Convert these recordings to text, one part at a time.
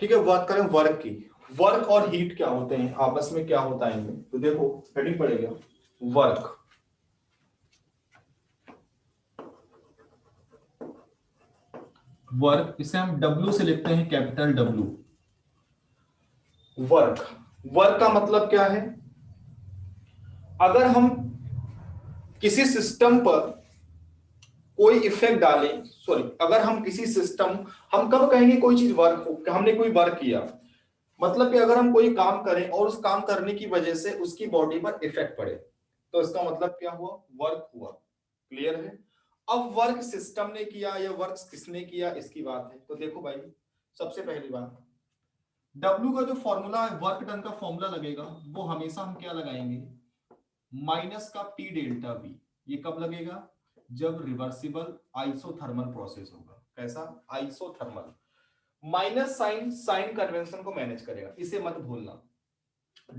ठीक है, बात करें वर्क की। वर्क और हीट क्या होते हैं, आपस में क्या होता है इनमें, तो देखो हेडिंग पड़ेगा वर्क। वर्क इसे हम डब्ल्यू से लिखते हैं, कैपिटल डब्ल्यू। वर्क, वर्क का मतलब क्या है, अगर हम किसी सिस्टम पर कोई इफेक्ट डालें, सॉरी, अगर हम किसी सिस्टम, हम कब कहेंगे कोई चीज वर्क, हमने कोई वर्क किया, मतलब कि अगर हम कोई काम करें और उस काम करने की वजह से उसकी बॉडी पर इफेक्ट पड़े, तो इसका मतलब क्या हुआ, वर्क हुआ। क्लियर है। अब वर्क सिस्टम ने किया या वर्क किसने किया, इसकी बात है। तो देखो भाई, सबसे पहली बात, डब्ल्यू का जो फॉर्मूला है, वर्क डन का फॉर्मूला लगेगा, वो हमेशा हम क्या लगाएंगे, माइनस का पी डेल्टा वी। ये कब लगेगा, जब रिवर्सिबल आइसोथर्मल प्रोसेस होगा। कैसा, isothermal. Minus sign sign convention को मैनेज करेगा, इसे मत भूलना।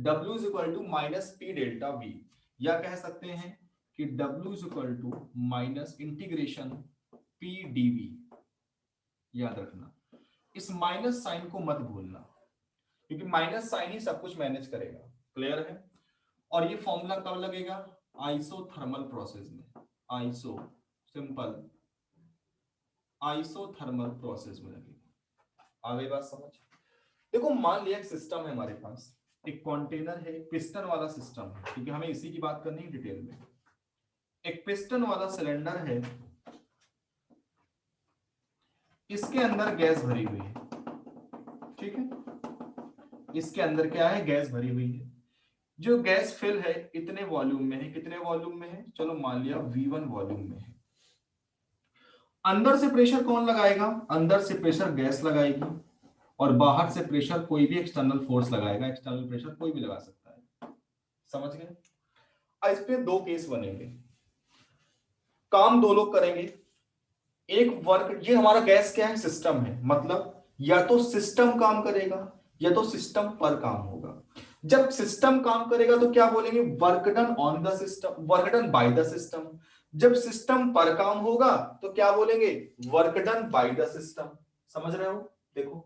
W is equal to minus P delta V, या कह सकते हैं कि W is equal to minus integration P dV. याद रखना, इस माइनस साइन को मत भूलना, क्योंकि माइनस साइन ही सब कुछ मैनेज करेगा। क्लियर है। और ये फॉर्मूला कब लगेगा, आइसोथर्मल प्रोसेस में, आइसो सिंपल आइसोथर्मल प्रोसेस में लगेगा। आगे बात समझ। देखो मान लिया एक सिस्टम है हमारे पास, एक कंटेनर है, एक पिस्टन वाला सिस्टम है, क्योंकि हमें इसी की बात करनी है डिटेल में। एक पिस्टन वाला सिलेंडर है, इसके अंदर गैस भरी हुई है। ठीक है, इसके अंदर क्या है, गैस भरी हुई है। जो गैस फिल है इतने वॉल्यूम में है, कितने वॉल्यूम में है, चलो मान लिया V1 वॉल्यूम में है। अंदर से प्रेशर कौन लगाएगा, अंदर से प्रेशर गैस लगाएगी, और बाहर से प्रेशर कोई भी एक्सटर्नल फोर्स लगाएगा, एक्सटर्नल प्रेशर कोई भी लगा सकता है। समझ गए। इस पे दो केस बनेंगे, काम दो लोग करेंगे। एक वर्क, ये हमारा गैस क्या है, सिस्टम है, मतलब या तो सिस्टम काम करेगा या तो सिस्टम पर काम होगा। जब सिस्टम काम करेगा तो क्या बोलेंगे, work done on the system, work done by the system. जब सिस्टम पर काम होगा तो क्या बोलेंगे, work done by the system. समझ रहे हो। देखो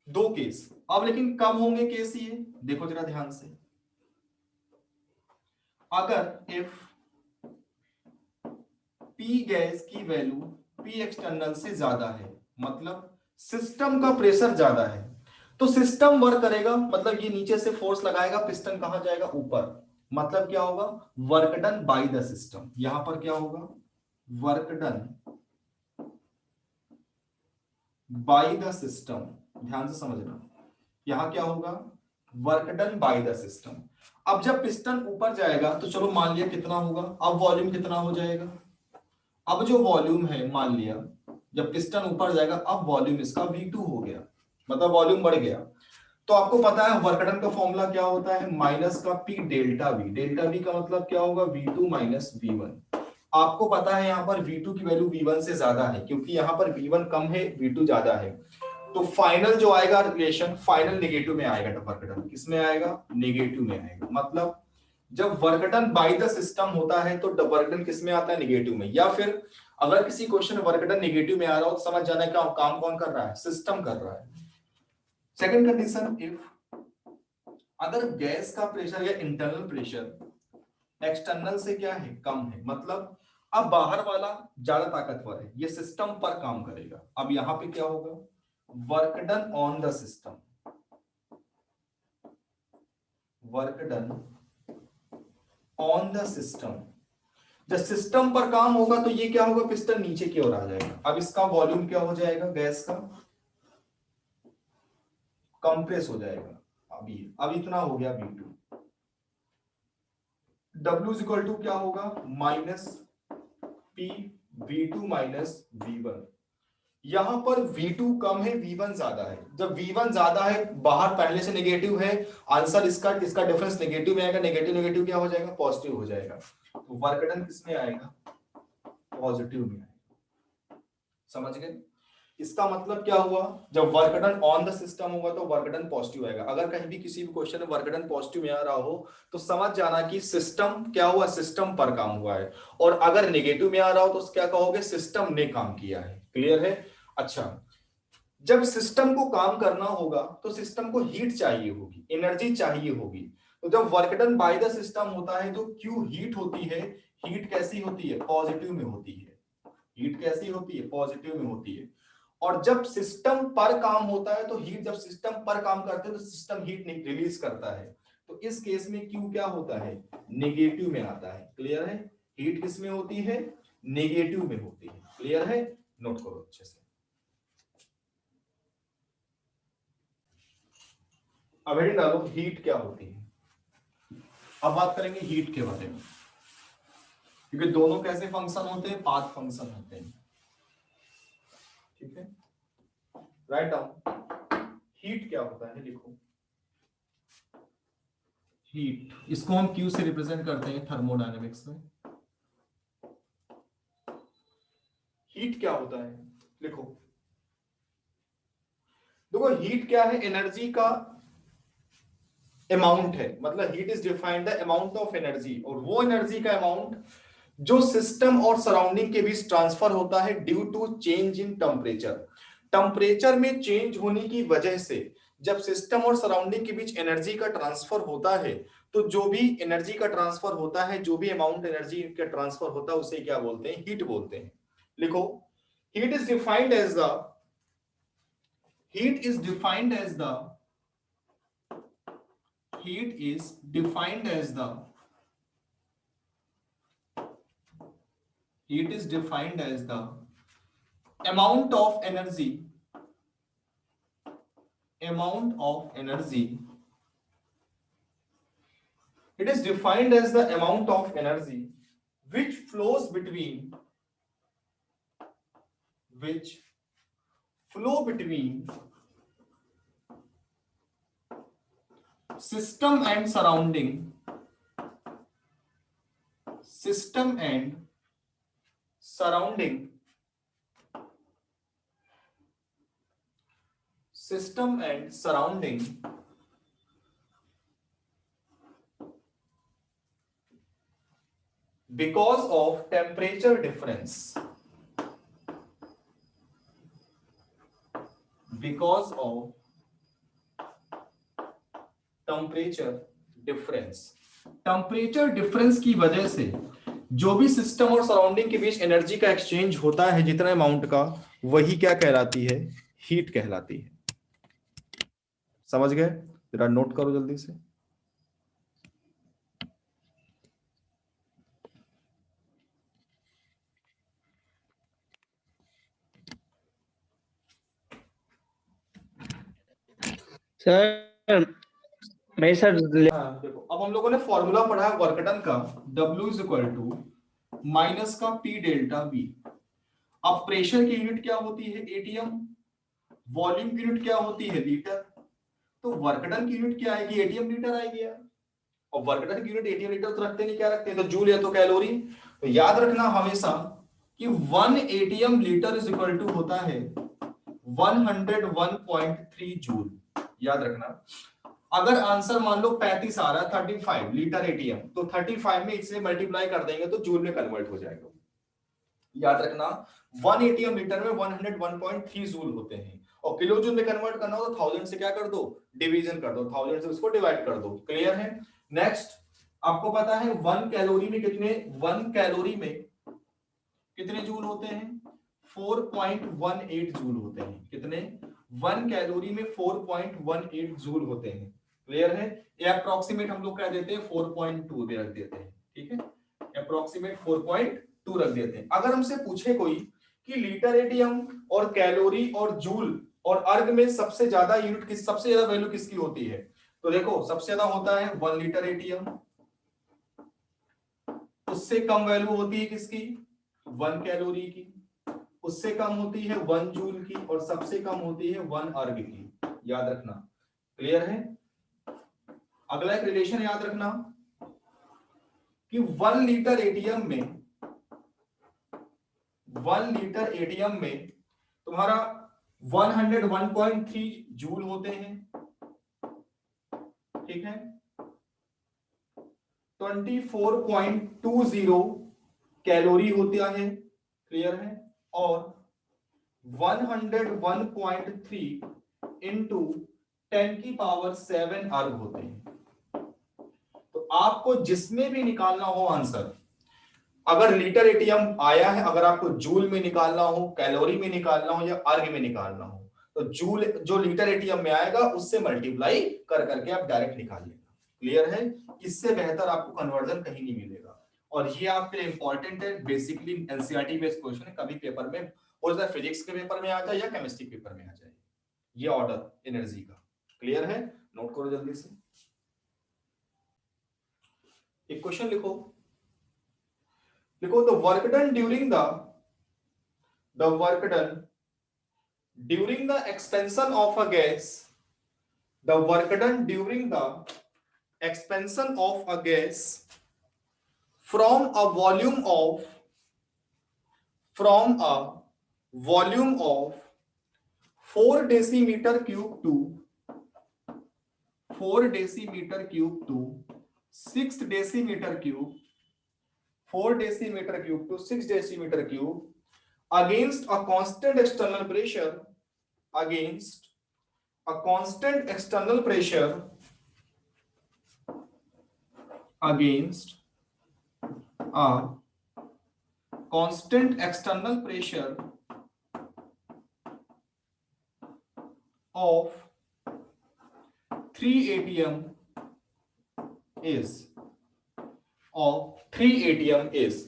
दो केस। अब लेकिन कब होंगे केस ये, देखो जरा ध्यान से। अगर इफ पी गैस की वैल्यू पी एक्सटर्नल से ज्यादा है, मतलब सिस्टम का प्रेशर ज्यादा है, तो सिस्टम वर्क करेगा, मतलब ये नीचे से फोर्स लगाएगा, पिस्टन कहां जाएगा, ऊपर। मतलब क्या होगा, work done by the system. यहां पर क्या होगा, work done by the system. ध्यान से समझना, यहां क्या होगा, work done by the system. अब जब पिस्टन ऊपर जाएगा तो चलो मान लिया कितना होगा, अब वॉल्यूम कितना हो जाएगा, अब जो वॉल्यूम है, मान लिया जब पिस्टन ऊपर जाएगा, अब वॉल्यूम इसका V2 हो गया, मतलब वॉल्यूम बढ़ गया। तो आपको पता है वर्क डन का फॉर्मूला क्या होता है, माइनस का P delta V। Delta V का मतलब क्या होगा, V2 माइनस V1। आपको पता है यहां पर V2 की वैल्यू V1 से ज्यादा है, क्योंकि यहां पर V1 कम है, V2 ज्यादा है। तो फाइनल जो आएगा रिलेशन, फाइनल नेगेटिव में आएगा। वर्क डन किस में आएगा, नेगेटिव में आएगा। मतलब जब work done by the system होता है तो वर्क डन किस में आता है, नेगेटिव में। या फिर अगर किसी क्वेश्चन वर्क डन नेगेटिव में आ रहा हो तो समझ जाना है क्या काम कौन कर रहा है, सिस्टम कर रहा है। सेकंड कंडीशन, इफ अगर गैस का प्रेशर या इंटरनल प्रेशर एक्सटर्नल से क्या है, कम है, मतलब अब बाहर वाला ज्यादा ताकतवर है, ये सिस्टम पर काम करेगा। अब यहां पे क्या होगा, work done on the system, work done on the system. जब सिस्टम पर काम होगा तो ये क्या होगा, पिस्टन नीचे की ओर आ जाएगा। अब इसका वॉल्यूम क्या हो जाएगा, गैस का कंप्रेस हो जाएगा। अब इतना हो गया V2। W is equal to क्या होगा, minus P V2 minus V1। यहां पर V2 कम है, V1 ज्यादा है। जब V1 ज्यादा है, बाहर पहले से नेगेटिव है, आंसर इसका इसका डिफरेंस नेगेटिव में आएगा। नेगेटिव नेगेटिव क्या हो जाएगा, पॉजिटिव हो जाएगा। तो वर्क डन किस में आएगा, पॉजिटिव में आएगा। समझ गए। इसका मतलब क्या हुआ, जब work done on the system होगा तो वर्क डन पॉजिटिव आएगा। अगर कहीं भी किसी भी क्वेश्चन में वर्क डन पॉजिटिव में आ रहा हो तो समझ जाना कि सिस्टम क्या हुआ, सिस्टम पर काम हुआ है। और अगर नेगेटिव में आ रहा हो तो क्या कहोगे, सिस्टम ने काम किया है। क्लियर है। अच्छा, जब सिस्टम को काम करना होगा तो सिस्टम को हीट चाहिए होगी, एनर्जी चाहिए होगी। तो जब work done by the system होता है तो क्यू हीट होती है। हीट कैसी होती है? पॉजिटिव में होती है। हीट कैसी होती है? पॉजिटिव में होती है। और जब सिस्टम पर काम होता है तो हीट, जब सिस्टम पर काम करते हैं तो सिस्टम हीट रिलीज करता है। तो इस केस में क्यू क्या होता है? नेगेटिव में आता है। क्लियर है? हीट किस में होती है? नेगेटिव में होती है। क्लियर है? नोट करो अच्छे से। अब हेडिंग डालो, हीट क्या होती है। अब बात करेंगे हीट के बारे में, क्योंकि दोनों कैसे फंक्शन होते हैं? पाथ फंक्शन होते हैं। ठीक है, राइट डाउन। हीट क्या होता है लिखो। हीट, इसको हम क्यू से रिप्रेजेंट करते हैं थर्मोडायनेमिक्स में। हीट क्या होता है लिखो। देखो हीट क्या है? एनर्जी का अमाउंट है। मतलब heat is defined the amount of energy, और वो एनर्जी का अमाउंट जो सिस्टम और सराउंडिंग के बीच ट्रांसफर होता है due to change in temperature. Temperature में चेंज होने की वजह से जब सिस्टम और सराउंडिंग के बीच एनर्जी का ट्रांसफर होता है, तो जो भी एनर्जी का ट्रांसफर होता है, जो भी अमाउंट एनर्जी का ट्रांसफर होता है, उसे क्या बोलते हैं? हीट बोलते हैं। लिखो, heat is defined as the heat is defined as the heat is defined as the heat is defined as the amount of energy it is defined as the amount of energy which flows between system and surrounding because of temperature difference, because of temperature difference की वजह से जो भी system और surrounding के बीच energy का exchange होता है जितना अमाउंट का, वही क्या कहलाती है? हीट कहलाती है। समझ गए? जरा नोट करो जल्दी से। सर मैं सर हाँ, देखो अब हम लोगों ने फॉर्मूला पढ़ा है वर्क डन का, W is equal to minus का P डेल्टा V। अब प्रेशर की यूनिट क्या होती है? एटीएम। वॉल्यूम की यूनिट क्या होती है? लीटर। तो वर्क डन की यूनिट क्या आएगी? एटीएम लीटर आएगी यार। और वर्क डन की यूनिट एटीएम लीटर तो रखते नहीं, क्या रखते हैं? तो जूल या तो कैलोरी। तो याद रखना हमेशा कि 1 atm litre is equal to होता है 101.3 जूल। याद रखना। अगर आंसर मान लो 35 आ रहा है, 35 लीटर एटीएम, तो 35 में इससे मल्टीप्लाई कर देंगे तो जूल में कन्वर्ट हो जाएगा। याद रखना 1 एटीएम लीटर में 101.3 जूल होते हैं, और किलो जूल में कन्वर्ट करना हो तो 1000 से क्या कर दो? डिवीजन कर दो, 1000 से उसको डिवाइड कर दो। क्लियर है? नेक्स्ट, आपको पता है 1 कैलोरी में कितने जूल होते हैं? 4.18 जूल होते हैं। कितने? 1 कैलोरी में 4.18 जूल होते हैं। क्लियर है? ये अप्रोक्सीमेट हम लोग क्या देते हैं? 4.2 भी रख देते हैं। ठीक है, अप्रोक्सीमेट 4.2 रख देते हैं। अगर हमसे पूछे कोई कि लीटर एटीएम और कैलोरी और जूल और अर्ग में सबसे ज्यादा यूनिट किस, सबसे ज्यादा वैल्यू किसकी होती है? तो देखो सबसे ज्यादा होता है 1 लीटर एटीएम, उससे कम वैल्यू होती है किसकी? 1 कैलोरी की, उससे कम होती है 1 जूल की, और सबसे कम होती है 1 अर्ग की। याद रखना। क्लियर है? अगला एक रिलेशन याद रखना कि 1 लीटर एटीएम में तुम्हारा 101.3 जूल होते हैं। ठीक है, 24.20 कैलोरी होता है। क्लियर है? और 101.3 इंटू 10⁷ अर्ग होते हैं। तो आपको जिसमें भी निकालना हो आंसर, अगर लीटर एटीएम आया है, अगर आपको जूल में निकालना हो, कैलोरी में निकालना हो या अर्ग में निकालना हो, तो जूल जो लीटर एटीएम में आएगा उससे मल्टीप्लाई कर करके आप डायरेक्ट निकाल लेना। क्लियर है? इससे बेहतर आपको कन्वर्जन कहीं नहीं मिलेगा। और ये आपके लिए इंपॉर्टेंट है, बेसिकली एनसीईआरटी बेस्ड क्वेश्चन है, कभी पेपर में हो जाए, फिजिक्स के पेपर में आ जाए या केमिस्ट्री पेपर में आ जाए, ये ऑर्डर एनर्जी का। क्लियर है? नोट करो जल्दी से। एक क्वेश्चन लिखो, the work done during the expansion of a gas, the work done during the expansion of a gas from a volume of 4 decimeter cube to 4 decimeter cube to 6 decimeter cube, 4 decimeter cube to 6 decimeter cube against a constant external pressure, against a constant external pressure, against a constant external pressure of 3 atm is,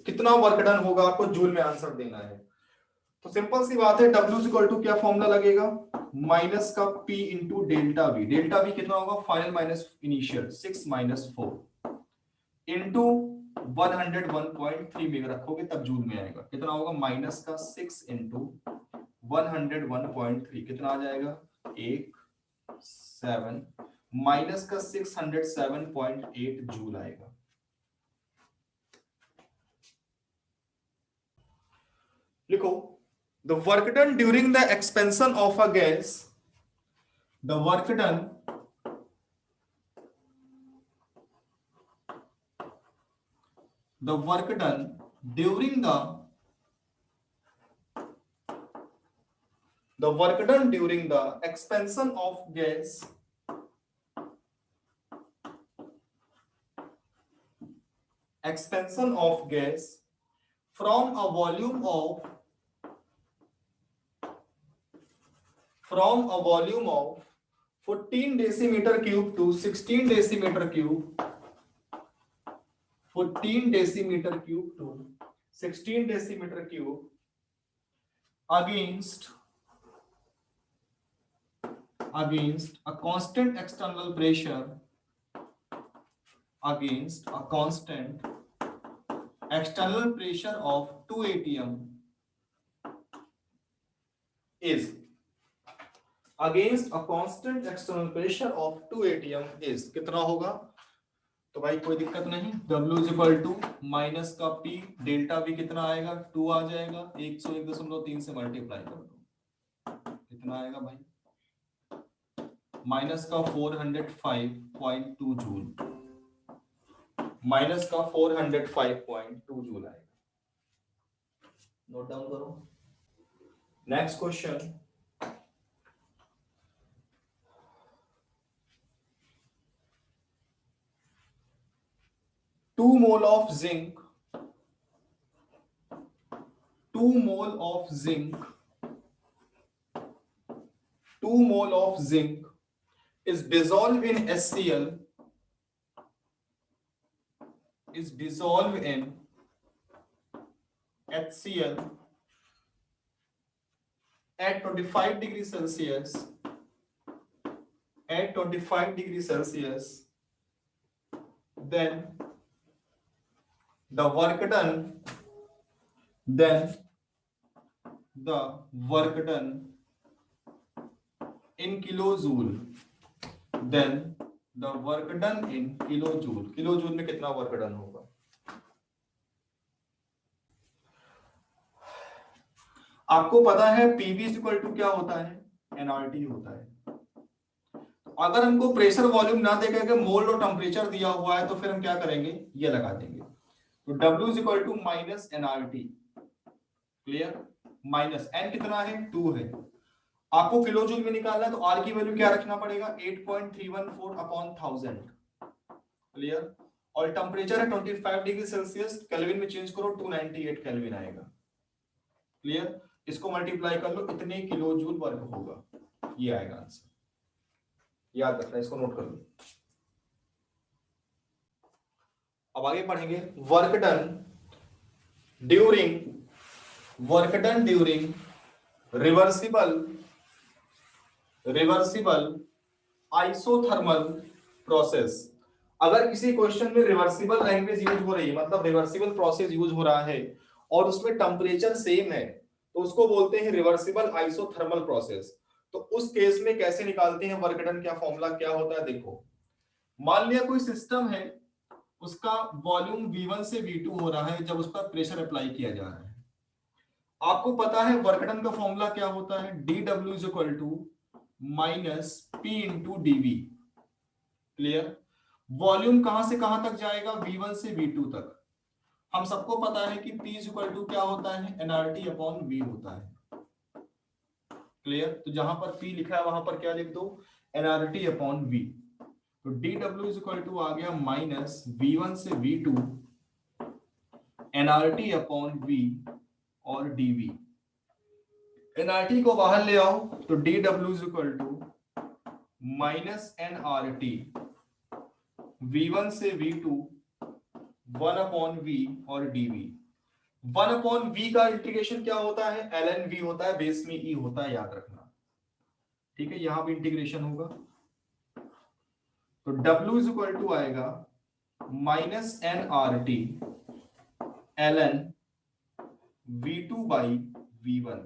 कितना work done होगा आपको joule में answer देना है। तो simple सी बात है, W is equal to क्या फॉर्मूला लगेगा, माइनस का P into delta V। Delta V कितना होगा, final minus initial, 6 minus 4 into 101.3 में रखोगे तब जूल में आएगा, कितना होगा, माइनस का 6 इंटू 101.3 कितना आ जाएगा, 7 माइनस का 607.8 जूल आएगा। लिखो, the work done during the expansion of a gas, the work done during the expansion of gas from a volume of 14 decimeter cube to 16 decimeter cube, 14 decimeter cube to 16 decimeter cube against a constant external pressure, of 2 atm is, against a constant external pressure of 2 atm is कितना होगा, तो भाई कोई दिक्कत नहीं, W is equal to minus का P delta V कितना आएगा, 2 आ जाएगा, 101.3 से मल्टीप्लाई कर दो, कितना आएगा भाई, माइनस का 405.2 जूल, माइनस का 405.2 जूल आएगा। नोट डाउन करो। Next question, two mole of zinc is dissolved in HCl, at 25 degrees Celsius, then the work done in kilojoule, kilojoule में कितना वर्क डन होगा। आपको पता है पीवी इज इक्वल टू क्या होता है, एनआरटी होता है। अगर हमको प्रेशर वॉल्यूम ना देकर के मोल और टेम्परेचर दिया हुआ है तो फिर हम क्या करेंगे, ये लगा देंगे। तो W is equal to minus nRT. Clear? Minus n कितना है 2 है। आपको किलो जूल में निकालना है तो r की वैल्यू क्या रखना पड़ेगा 8.314 अपॉन 1000। क्लियर। और टेम्परेचर है 25 डिग्री सेल्सियस, केल्विन में चेंज करो 298 केल्विन आएगा। क्लियर। इसको मल्टीप्लाई कर लो, इतने किलो जूल वर्क होगा, ये आएगा आंसर। याद रखना, इसको नोट कर लो। अब आगे पढ़ेंगे work done during reversible isothermal process. अगर किसी क्वेश्चन में रिवर्सिबल लैंग्वेज यूज हो रही है, मतलब रिवर्सिबल प्रोसेस यूज हो रहा है और उसमें टेम्परेचर सेम है, तो उसको बोलते हैं रिवर्सिबल आइसोथर्मल प्रोसेस। तो उस केस में कैसे निकालते हैं वर्क डन, क्या फॉर्मूला क्या होता है देखो। मान लिया कोई सिस्टम है, उसका वॉल्यूम V1 से V2 हो रहा है जब उस पर प्रेशर अप्लाई किया जा रहा है। आपको पता है वर्क डन का फॉर्मूला क्या होता है, dW is equal to minus P into dV। Clear. Volume कहां से कहां तक जाएगा, V1 से V2 तक। हम सबको पता है कि P इज इक्वल टू क्या होता है, nRT अपॉन V होता है। क्लियर। तो जहां पर P लिखा है वहां पर क्या लिख दो, nRT अपॉन V। तो dW इज इक्वल टू आ गया माइनस V1 से V2 nRT अपॉन V और dV। nRT को बाहर ले आओ तो dW is equal to minus nRT V1 से V2 1 अपॉन V और dV। 1 अपॉन V का इंटीग्रेशन क्या होता है, ln V होता है, बेस में E होता है, याद रखना। ठीक है, यहां भी इंटीग्रेशन होगा तो W इज इक्वल टू आएगा minus nRT ln V2 by V1।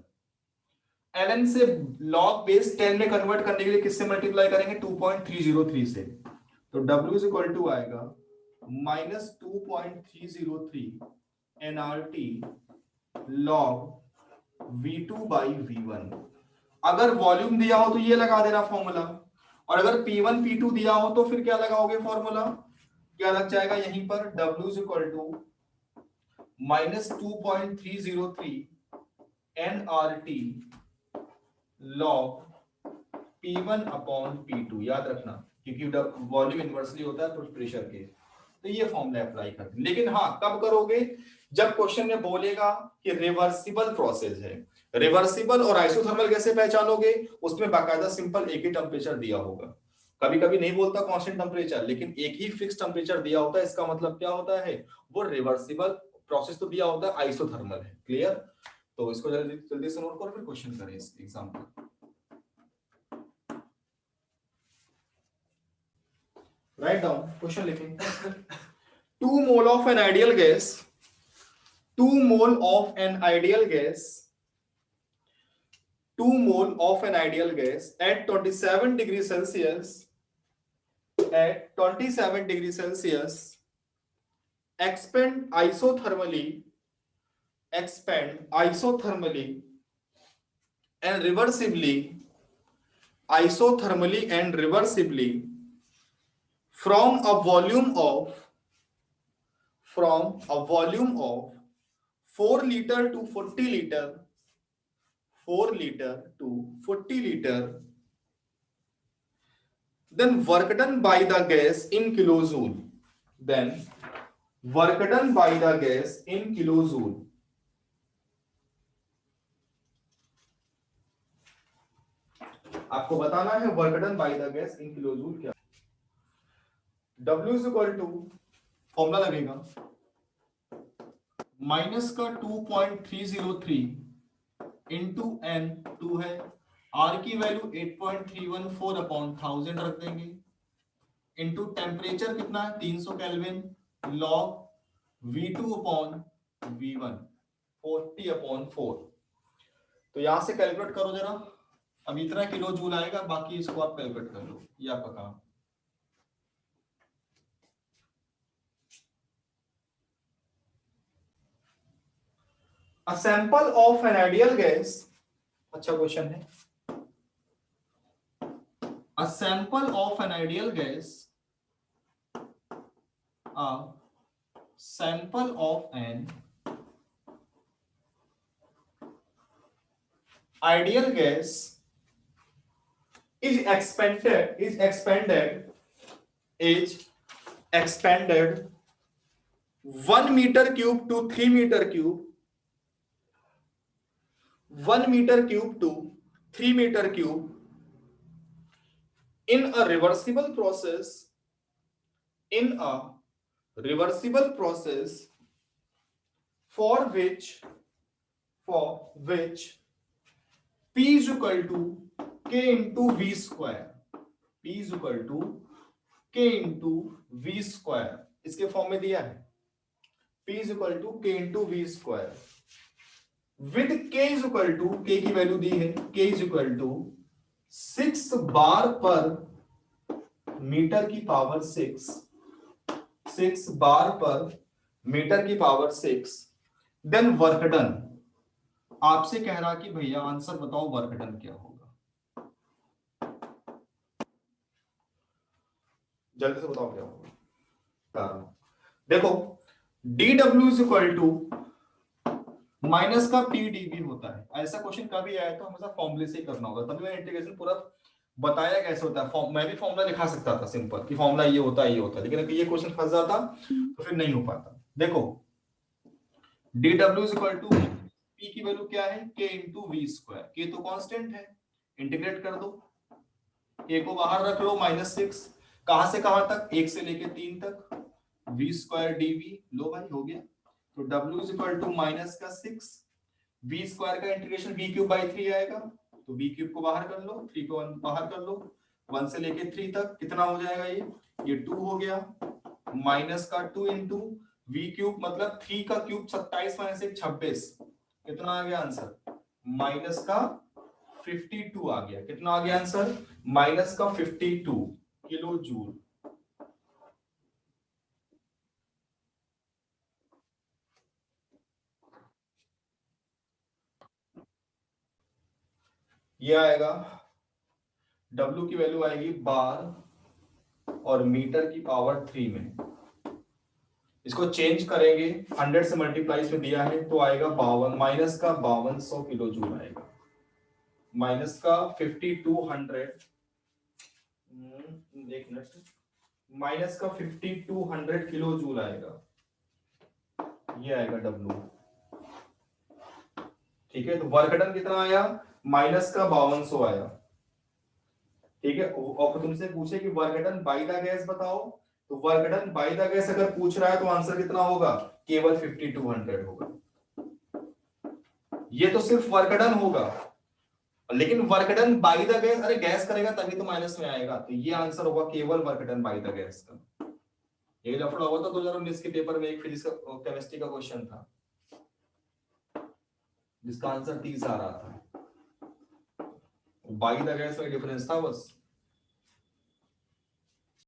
ln से log बेस 10 में कन्वर्ट करने के लिए किससे मल्टीप्लाई करेंगे, 2.303 से। तो W इज इक्वल टू आएगा minus 2.303 nRT log V2 by V1। अगर वॉल्यूम दिया हो तो ये लगा देना फॉर्मूला, और अगर P1 P2 दिया हो तो फिर क्या लगाओगे फॉर्मूला, क्या लग जाएगा यहीं पर W is equal to minus 2.303 nRT log P1 upon P2। याद रखना, क्योंकि वॉल्यूम इनवर्सली होता है प्रेशर के, तो ये फॉर्मूला अप्लाई करते हैं। लेकिन हाँ, कब करोगे, जब क्वेश्चन में बोलेगा कि रिवर्सिबल प्रोसेस है। रिवर्सिबल और आइसोथर्मल कैसे पहचानोगे, उसमें बाकायदा सिंपल एक ही टेम्परेचर दिया होगा। कभी कभी नहीं बोलता कांस्टेंट टेम्परेचर, लेकिन एक ही फिक्स टेम्परेचर दिया होता है। इसका मतलब क्या होता है, वो रिवर्सिबल प्रोसेस तो दिया होता है, आइसोथर्मल है। क्लियर। तो इसको जल्दी जल्दी से नोट करो, फिर क्वेश्चन करें इस एग्जांपल। राइट डाउन, क्वेश्चन लिखें। 2 mole of an ideal gas 2 mole of an ideal gas 2 mole of an ideal gas at 27 degrees Celsius expand isothermally and reversibly from a volume of 4 liter to 40 liter, then work done by the gas in kilojoule. आपको बताना है work done by the gas in kilojoule क्या। W is equal to formula लगेगा minus का 2.303 into n 2 है, R की value 8.314 upon 1000 रख देंगे, इंटू टेम्परेचर कितना है 300 kelvin, log V2 upon V1 40 upon 4। तो यहां से कैलकुलेट करो जरा, अब इतना किलो जूल आएगा, बाकी इसको आप कैलकुलेट कर लो, ये आपका काम। A sample of an ideal gas, अच्छा क्वेश्चन है। A sample of an ideal gas, a sample of an ideal gas is expanded 1 meter cube to 3 meter cube, 1 meter cube to 3 meter cube in a reversible process, in a reversible process for which P is equal to K into V square, P is equal to K into V square, इसके form में दिया है P is equal to K into V square with K is equal to, K की value दी है, K is equal to 6 बार पर metre की power 6 बार पर metre की पावर 6, देन वर्क डन। आपसे कह रहा कि भैया आंसर बताओ वर्क डन क्या होगा, जल्दी से बताओ क्या होगा। देखो dw is equal to minus का pdv होता है। ऐसा क्वेश्चन कभी आया तो हमेशा फॉर्मूले से ही करना होगा, तभी मैंने इंटीग्रेशन पूरा बताया कैसे होता है। मैं भी फॉर्मूला लिखा सकता था सिंपल कि फॉर्मूला ये होता है, लेकिन अगर ये क्वेश्चन फंस जाता तो फिर नहीं हो पाता। देखो dw is equal to p की वैल्यू क्या है, k into v square, k तो कांस्टेंट है, इंटीग्रेट कर दो, k को बाहर रख लो -6, कहां से कहां तक, 1 से लेके 3 तक, v स्क्वायर dv, लो भाई हो गया। तो w is equal to minus का 6, v स्क्वायर का इंटीग्रेशन v क्यूब बाई 3 आएगा, तो v क्यूब को बाहर कर लो, 3 को बाहर कर लो, 1 से लेके 3 तक कितना हो जाएगा, ये 2 हो गया, माइनस का 2 इंटू v क्यूब मतलब 3 का क्यूब 27 माइनस 1 26, कितना आ गया आंसर, माइनस का 52 आ गया। कितना आ गया आंसर, माइनस का 52 किलो जूल। ये आएगा, W की वैल्यू आएगी बार और मीटर की पावर 3 में, इसको चेंज करेंगे 100 से मल्टीप्लाई में दिया है तो आएगा 52, माइनस का 5200 किलो जूल आएगा, माइनस का 5200, एक मिनट, माइनस का 5200 किलो जूल आएगा, ये आएगा W। ठीक है, तो वर्क डन कितना आया, माइनस का 5200 आया। ठीक है, और तुमसे पूछे कि work done by the gas बताओ, तो work done by the gas अगर पूछ रहा है तो आंसर कितना होगा, केवल 5200 होगा। ये तो सिर्फ वर्क डन होगा, लेकिन work done by the gas, अरे गैस करेगा तभी तो माइनस में आएगा, तो ये आंसर होगा केवल work done by the gas का। ये लफड़ा हुआ था 2019 के पेपर में, एक फिजिक्स का केमिस्ट्री का क्वेश्चन था जिसका आंसर 30 आ रहा था, बाय द गैस का डिफरेंस था बस।